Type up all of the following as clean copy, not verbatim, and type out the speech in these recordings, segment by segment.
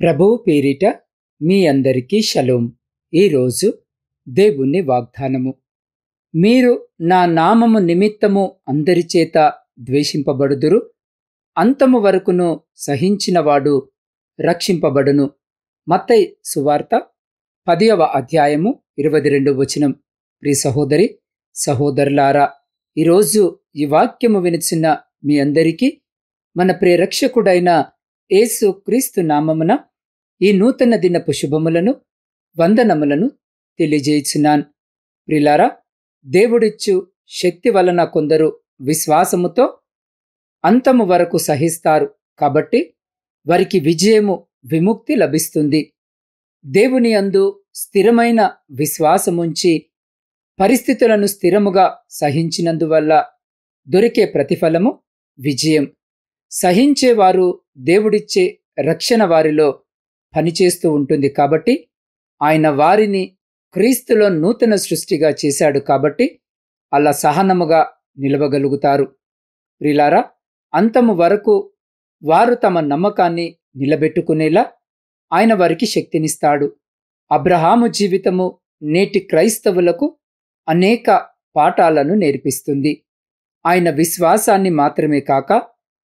ప్రభువు పేరిట మీ అందరికీ షలోం. ఈరోజు దేవుని వాగ్దానము. మీరు నా నామము నిమిత్తము అందరి చేత ద్వేషింపబడుదురు, అంతము వరకును సహించినవాడు రక్షింపబడును. మత్తయి సువార్త 10వ అధ్యాయము 22వ వచనం. ప్రియ సహోదరి సహోదరులారా, ఈరోజు ఈ వాక్యము వినిచిన మీ అందరికీ మన ప్రియరక్షకుడైన యేసు క్రీస్తు నామమున ఈ నూతన దినపు శుభములను వందనములను తెలియజేయుచున్నాను. ప్రియులారా, దేవుడిచ్చు శక్తి వలన కొందరు విశ్వాసముతో అంతము వరకు సహిస్తారు. కాబట్టి వారికి విజయము, విముక్తి లభిస్తుంది. దేవుని యందు స్థిరమైన విశ్వాసముంచి పరిస్థితులను స్థిరముగా సహించినందువల్ల దొరికే ప్రతిఫలము విజయం. సహించేవారు దేవుడిచ్చే రక్షణ వారిలో పనిచేస్తూ ఉంటుంది. కాబట్టి ఆయన వారిని క్రీస్తులో నూతన సృష్టిగా చేశాడు. కాబట్టి అలా సహనముగా నిలవగలుగుతారు. ప్రియులారా, అంతము వరకు వారు తమ నమ్మకాన్ని నిలబెట్టుకునేలా ఆయన వారికి శక్తినిస్తాడు. అబ్రహాము జీవితము నేటి క్రైస్తవులకు అనేక పాఠాలను నేర్పిస్తుంది. ఆయన విశ్వాసాన్ని మాత్రమే కాక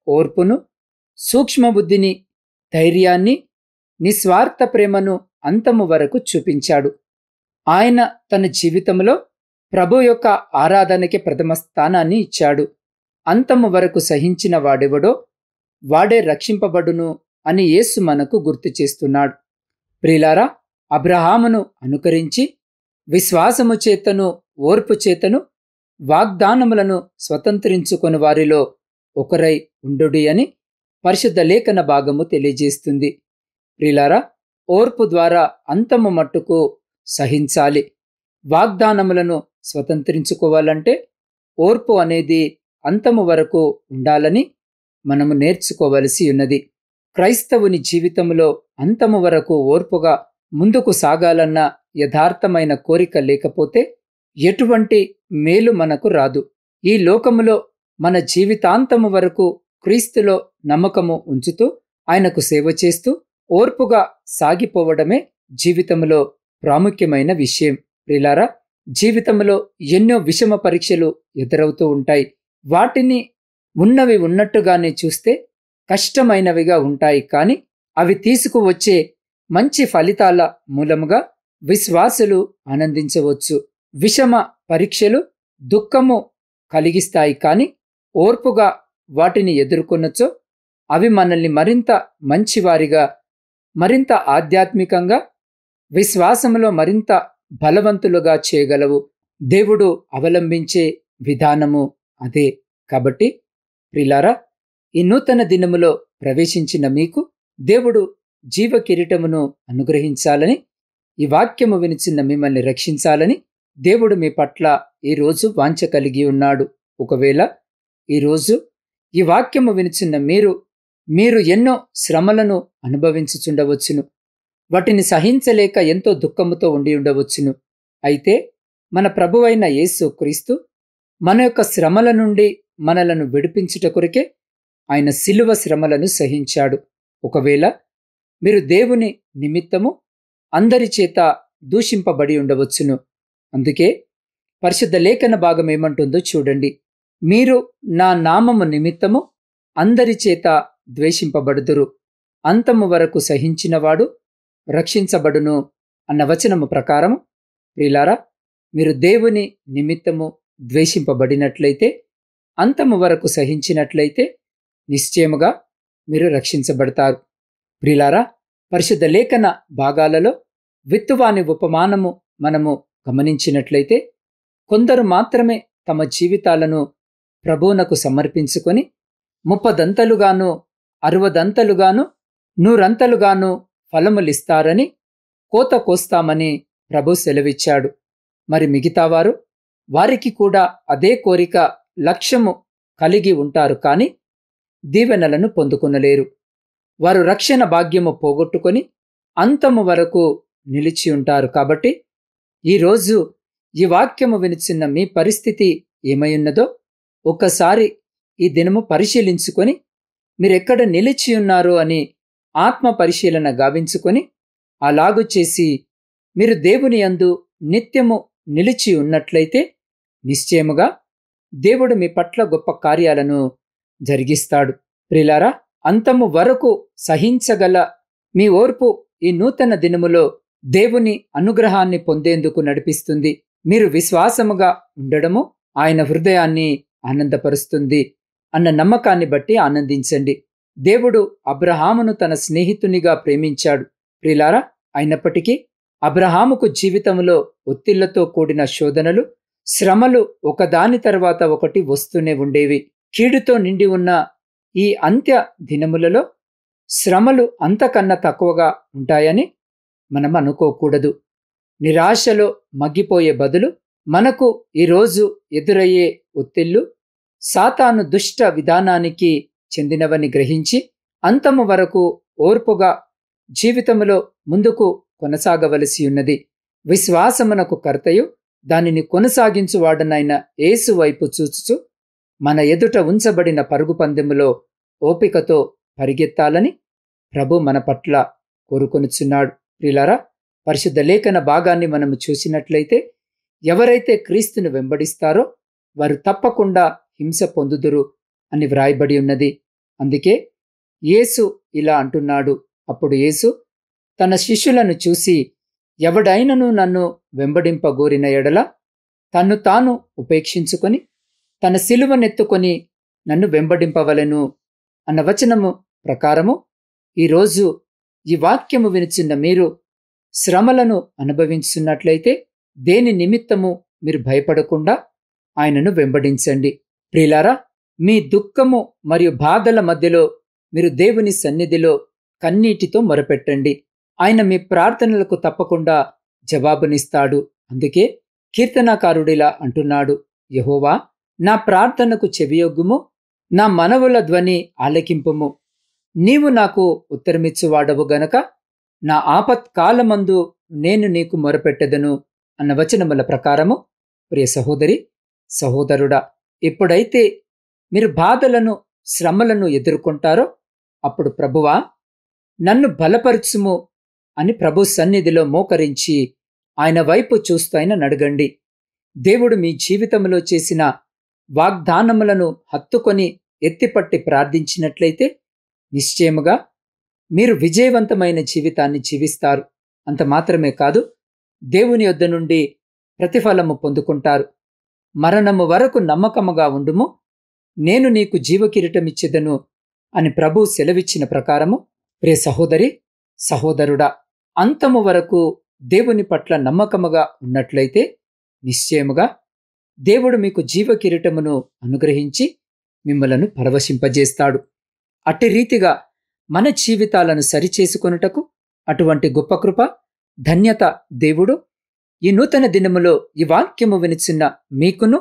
ఓర్పును, సూక్ష్మబుద్ధిని, ధైర్యాన్ని, నిస్వార్థ ప్రేమను అంతము వరకు చూపించాడు. ఆయన తన జీవితంలో ప్రభు యొక్క ఆరాధనకి ప్రథమ స్థానాన్ని ఇచ్చాడు. అంతము వరకు సహించిన వాడెవడో వాడే రక్షింపబడును అని యేసు మనకు గుర్తు చేస్తున్నాడు. ప్రియులారా, అబ్రహామును అనుకరించి విశ్వాసము చేతను ఓర్పు చేతను వాగ్దానములను స్వతంత్రించుకొని వారిలో ఒకరై ఉండుడి అని పరిశుద్ధ లేఖన భాగము తెలియజేస్తుంది. ప్రియులారా, ఓర్పు ద్వారా అంతము మట్టుకు సహించాలి. వాగ్దానములను స్వతంత్రించుకోవాలంటే ఓర్పు అనేది అంతము వరకు ఉండాలని మనము నేర్చుకోవలసి ఉన్నది. క్రైస్తవుని జీవితంలో అంతము వరకు ఓర్పుగా ముందుకు సాగాలన్న యథార్థమైన కోరిక లేకపోతే ఎటువంటి మేలు మనకు రాదు. ఈ లోకములో మన జీవితాంతము వరకు క్రీస్తులో నమ్మకము ఉంచుతూ ఆయనకు సేవ చేస్తూ ఓర్పుగా సాగిపోవడమే జీవితంలో ప్రాముఖ్యమైన విషయం. ప్రియులారా, జీవితంలో ఎన్నో విషమ పరీక్షలు ఎదురవుతూ ఉంటాయి. వాటిని ఉన్నవి ఉన్నట్టుగానే చూస్తే కష్టమైనవిగా ఉంటాయి. కానీ అవి తీసుకువచ్చే మంచి ఫలితాల మూలముగా విశ్వాసులు ఆనందించవచ్చు. విషమ పరీక్షలు దుఃఖము కలిగిస్తాయి. కానీ ఓర్పుగా వాటిని ఎదుర్కొనొచ్చో అవి మనల్ని మరింత మంచివారిగా, మరింత ఆధ్యాత్మికంగా, విశ్వాసములో మరింత బలవంతులుగా చేయగలవు. దేవుడు అవలంబించే విధానము అదే. కాబట్టి ప్రియులారా, ఈ నూతన దినములో ప్రవేశించిన మీకు దేవుడు జీవ కిరీటమును అనుగ్రహించాలని, ఈ వాక్యము వినిచిన మిమ్మల్ని రక్షించాలని దేవుడు మీ పట్ల ఈరోజు వాంఛ కలిగి ఉన్నాడు. ఒకవేళ ఈరోజు ఈ వాక్యము వినిచిన మీరు ఎన్నో శ్రమలను అనుభవించుచుండవచ్చును. వాటిని సహించలేక ఎంతో దుఃఖముతో ఉండి ఉండవచ్చును. అయితే మన ప్రభువైన యేసు క్రీస్తు మన యొక్క శ్రమల నుండి మనలను విడిపించుట కొరకే ఆయన శిలువ శ్రమలను సహించాడు. ఒకవేళ మీరు దేవుని నిమిత్తము అందరి చేత దూషింపబడి ఉండవచ్చును. అందుకే పరిశుద్ధ లేఖన భాగం ఏమంటుందో చూడండి. మీరు నా నామము నిమిత్తము అందరి చేత ద్వేషింపబడుదురు, అంతము వరకు సహించినవాడు రక్షించబడును అన్న వచనము ప్రకారము, ప్రియులారా, మీరు దేవుని నిమిత్తము ద్వేషింపబడినట్లయితే, అంతము వరకు సహించినట్లయితే నిశ్చయముగా మీరు రక్షించబడతారు. ప్రియులారా, పరిశుద్ధ లేఖన భాగాలలో విత్తువాని ఉపమానము మనము గమనించినట్లయితే, కొందరు మాత్రమే తమ జీవితాలను ప్రభువునకు సమర్పించుకొని 30 60 100 ఫలములిస్తారని, కోత కోస్తామని ప్రభు సెలవిచ్చాడు. మరి మిగతావారు, వారికి కూడా అదే కోరిక, లక్ష్యము కలిగి ఉంటారు. కానీ దీవెనలను పొందుకొనలేరు. వారు రక్షణ భాగ్యము పోగొట్టుకొని అంతము వరకు నిలిచి ఉంటారు. కాబట్టి ఈరోజు ఈ వాక్యము వినిచిన్న మీ పరిస్థితి ఏమైయున్నదో ఒక్కసారి ఈ దినము పరిశీలించుకొని మీరెక్కడ నిలిచి ఉన్నారో అని ఆత్మ పరిశీలన గావించుకొని అలాగు చేసి మీరు దేవుని యందు నిత్యము నిలిచి ఉన్నట్లయితే నిశ్చయముగా దేవుడు మీ పట్ల గొప్ప కార్యాలను జరిగిస్తాడు. ప్రియులారా, అంతము వరకు సహించగల మీ ఓర్పు ఈ నూతన దినములో దేవుని అనుగ్రహాన్ని పొందేందుకు నడిపిస్తుంది. మీరు విశ్వాసముగా ఉండడము ఆయన హృదయాన్ని ఆనందపరుస్తుంది అన్న నమ్మకాన్ని బట్టి ఆనందించండి. దేవుడు అబ్రహామును తన స్నేహితునిగా ప్రేమించాడు. ప్రియులారా, అయినప్పటికీ అబ్రహాముకు జీవితంలో ఒత్తిళ్లతో కూడిన శోధనలు, శ్రమలు ఒకదాని తర్వాత ఒకటి వస్తూనే ఉండేవి. కీడుతో నిండి ఉన్న ఈ అంత్య దినములలో శ్రమలు అంతకన్నా తక్కువగా ఉంటాయని మనం అనుకోకూడదు. నిరాశలో మగ్గిపోయే బదులు మనకు ఈరోజు ఎదురయ్యే ఒత్తిళ్లు సాతాను దుష్ట విధానానికి చెందినవని గ్రహించి అంతము వరకు ఓర్పుగా జీవితంలో ముందుకు కొనసాగవలసి ఉన్నది. విశ్వాసమునకు కర్తయు దానిని కొనసాగించువాడనైన యేసు వైపు చూచుచు మన ఎదుట ఉంచబడిన పరుగు పందెములో ఓపికతో పరిగెత్తాలని ప్రభు మన పట్ల కోరుకొనుచున్నాడు. ప్రియులారా, పరిశుద్ధ లేఖన భాగాన్ని మనము చూసినట్లయితే ఎవరైతే క్రీస్తును వెంబడిస్తారో వారు తప్పకుండా హింస పొందుదురు అని వ్రాయబడి ఉన్నది. అందుకే యేసు ఇలా అంటున్నాడు. అప్పుడు యేసు తన శిష్యులను చూసి, ఎవడైనను నన్ను వెంబడింపగోరిన ఎడల తన్ను తాను ఉపేక్షించుకొని తన సిలువనెత్తుకొని నన్ను వెంబడింపవలెను అన్న వచనము ప్రకారము ఈరోజు ఈ వాక్యము వినుచున్న మీరు శ్రమలను అనుభవించున్నట్లయితే దేని నిమిత్తము మీరు భయపడకుండా ఆయనను వెంబడించండి. ప్రియులారా, మీ దుఃఖము మరియు బాధల మధ్యలో మీరు దేవుని సన్నిధిలో కన్నీటితో మొరపెట్టండి. ఆయన మీ ప్రార్థనలకు తప్పకుండా జవాబునిస్తాడు. అందుకే కీర్తనాకారుడిలా అంటున్నాడు, యెహోవా నా ప్రార్థనకు చెవియొగ్గుము, నా మనవుల ధ్వని ఆలకింపుము. నీవు నాకు ఉత్తరమిచ్చువాడవు గనక నా ఆపత్కాలమందు నేను నీకు మొరపెట్టెదను అన్న వచనముల ప్రకారము ప్రియ సహోదరి సహోదరుడా, ఎప్పుడైతే మీరు బాధలను శ్రమలను ఎదుర్కొంటారో అప్పుడు ప్రభువా నన్ను బలపరచుము అని ప్రభు సన్నిధిలో మోకరించి ఆయన వైపు చూస్తూ ఆయన అడగండి. దేవుడు మీ జీవితంలో చేసిన వాగ్దానములను హత్తుకొని ఎత్తిపట్టి ప్రార్థించినట్లయితే నిశ్చయముగా మీరు విజయవంతమైన జీవితాన్ని జీవిస్తారు. అంత మాత్రమే కాదు, దేవుని యొద్ద నుండి ప్రతిఫలము పొందుకుంటారు. మరణము వరకు నమ్మకముగా ఉండుము, నేను నీకు జీవకిరీటమిచ్చెదను అని ప్రభు సెలవిచ్చిన ప్రకారము ప్రియ సహోదరి సహోదరుడా, అంతము వరకు దేవుని పట్ల నమ్మకముగా ఉన్నట్లయితే నిశ్చయముగా దేవుడు మీకు జీవకిరీటమును అనుగ్రహించి మిమ్మలను పరవశింపజేస్తాడు. అట్టి రీతిగా మన జీవితాలను సరిచేసుకొనుటకు అటువంటి గొప్ప కృప ధన్యత దేవుడు ఈ నూతన దినములో ఈ వాక్యము వినిచున్న మీకును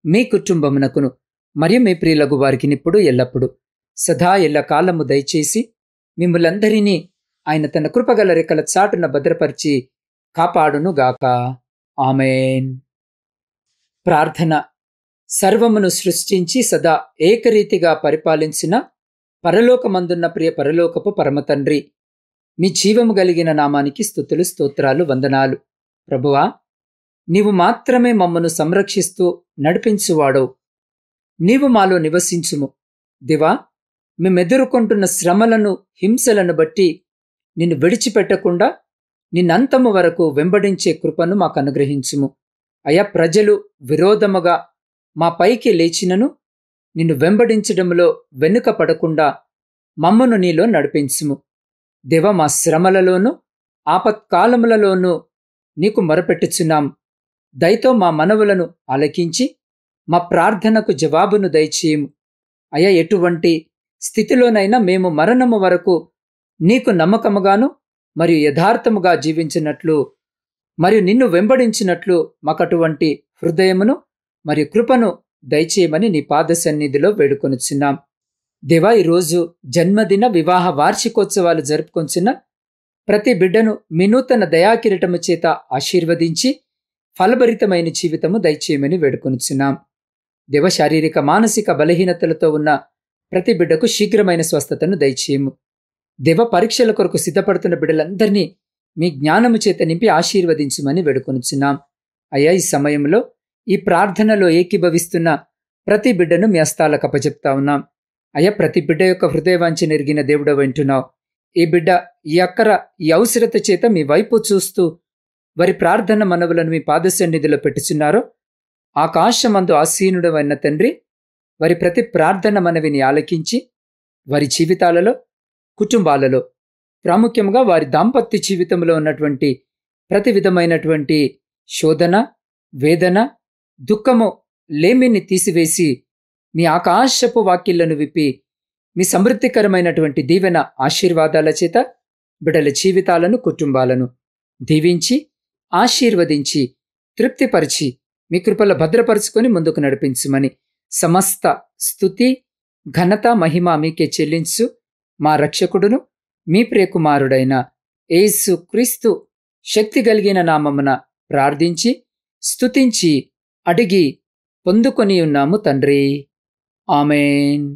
మీ కుటుంబమునకును మరియు మీ ప్రియులకు వారికి ఇప్పుడు ఎల్లప్పుడు సదా ఎల్లకాలము దయచేసి మిమ్ములందరినీ ఆయన తన కృపగల రెక్కల చాటున భద్రపరిచి కాపాడునుగాక. ఆమేన్. ప్రార్థన. సర్వమును సృష్టించి సదా ఏకరీతిగా పరిపాలించిన పరలోకమందున్న ప్రియ పరలోకపు పరమతండ్రి, మీ జీవము కలిగిన నామానికి స్తుతులు స్తోత్రాలు వందనాలు. ప్రభువా, నీవు మాత్రమే మమ్మను సంరక్షిస్తూ నడిపించువాడవు. నీవు మాలో నివసించుము. దివా, మేమెదుర్కొంటున్న శ్రమలను హింసలను బట్టి నిన్ను విడిచిపెట్టకుండా నిన్నంతము వరకు వెంబడించే కృపను మాకు అనుగ్రహించుము. అయా, ప్రజలు విరోధముగా మా పైకి లేచినను నిన్ను వెంబడించడంలో వెనుక పడకుండా మమ్మను నీలో నడిపించుము. దేవ, మా శ్రమలలోనూ ఆపత్కాలములలోనూ నీకు మొరపెట్టుచున్నాం. దయతో మా మనవులను ఆలకించి మా ప్రార్థనకు జవాబును దయచేయము. అయా, ఎటువంటి స్థితిలోనైనా మేము మరణము వరకు నీకు నమ్మకముగాను మరియు యథార్థముగా జీవించినట్లు మరియు నిన్ను వెంబడించినట్లు మాకటువంటి హృదయమును మరియు కృపను దయచేయమని నీ పాద సన్నిధిలో వేడుకొనుచున్నాం. దేవా, ఈరోజు జన్మదిన వివాహ వార్షికోత్సవాలు జరుపుకొంచున్న ప్రతి బిడ్డను మీ నూతన దయాకిరీటము చేత ఆశీర్వదించి ఫలభరితమైన జీవితము దయచేయమని వేడుకొనుచున్నాం. దేవ, శారీరక మానసిక బలహీనతలతో ఉన్న ప్రతి బిడ్డకు శీఘ్రమైన స్వస్థతను దయచేయము. దేవ పరీక్షల కొరకు సిద్ధపడుతున్న బిడ్డలందరినీ మీ జ్ఞానము చేత నింపి ఆశీర్వదించుమని వేడుకొనుచున్నాం. అయ్యా, ఈ సమయంలో ఈ ప్రార్థనలో ఏకీభవిస్తున్న ప్రతి బిడ్డను మీ హస్తాలకు అప్పచెప్తా ఉన్నాం. అయ్యా, ప్రతి బిడ్డ యొక్క హృదయవాంఛ నెరిగిన దేవుడు వింటున్నావు. ఈ బిడ్డ ఈ అక్కర ఈ అవసరత చేత మీ వైపు చూస్తూ వారి ప్రార్థన మనవులను మీ పాదసన్నిధిలో పెట్టుచున్నారో ఆకాశమందు ఆసీనుడవైన తండ్రి, వారి ప్రతి ప్రార్థన మనవిని ఆలకించి వారి జీవితాలలో, కుటుంబాలలో, ప్రాముఖ్యంగా వారి దాంపత్య జీవితంలో ఉన్నటువంటి ప్రతి విధమైనటువంటి శోధన, వేదన, దుఃఖము, లేమిని తీసివేసి మీ ఆకాశపు వాక్యలను విప్పి మీ సమృద్ధికరమైనటువంటి దీవెన ఆశీర్వాదాల చేత బిడ్డల జీవితాలను, కుటుంబాలను దీవించి ఆశీర్వదించి తృప్తిపరిచి మీ కృపలో భద్రపరుచుకొని ముందుకు నడిపించుమని సమస్త స్తుతి, ఘనత, మహిమ మీకే చెల్లించు మా రక్షకుడును మీ ప్రియకుమారుడైన యేసు క్రీస్తు శక్తి కలిగిన నామమున ప్రార్థించి స్తుతించి అడిగి పొందుకొని ఉన్నాము తండ్రి. ఆమేన్.